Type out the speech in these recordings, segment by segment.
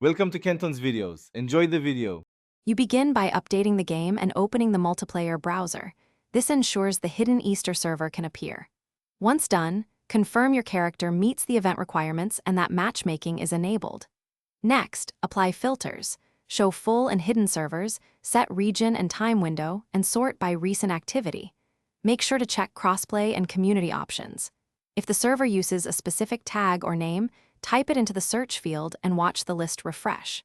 Welcome to Kenton's videos. Enjoy the video. You begin by updating the game and opening the multiplayer browser. This ensures the hidden Easter server can appear. Once done, confirm your character meets the event requirements and that matchmaking is enabled. Next, apply filters. Show full and hidden servers, set region and time window, and sort by recent activity. Make sure to check crossplay and community options. If the server uses a specific tag or name, type it into the search field and watch the list refresh.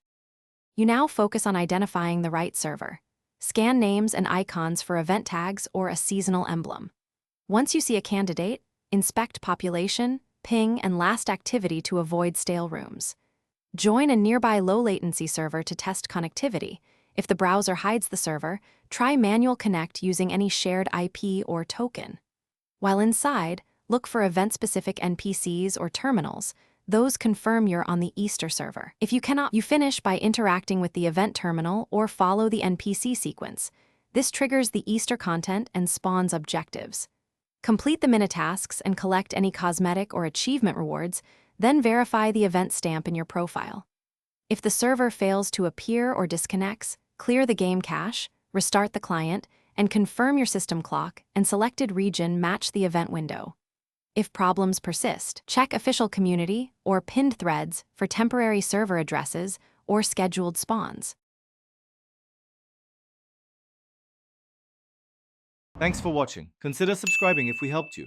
You now focus on identifying the right server. Scan names and icons for event tags or a seasonal emblem. Once you see a candidate, inspect population, ping, and last activity to avoid stale rooms. Join a nearby low-latency server to test connectivity. If the browser hides the server, try manual connect using any shared IP or token. While inside, look for event-specific NPCs or terminals. Those confirm you're on the Easter server. If you cannot, you finish by interacting with the event terminal or follow the NPC sequence. This triggers the Easter content and spawns objectives. Complete the mini-tasks and collect any cosmetic or achievement rewards, then verify the event stamp in your profile. If the server fails to appear or disconnects, clear the game cache, restart the client, and confirm your system clock and selected region match the event window. If problems persist, check official community or pinned threads for temporary server addresses or scheduled spawns. Thanks for watching. Consider subscribing if we helped you.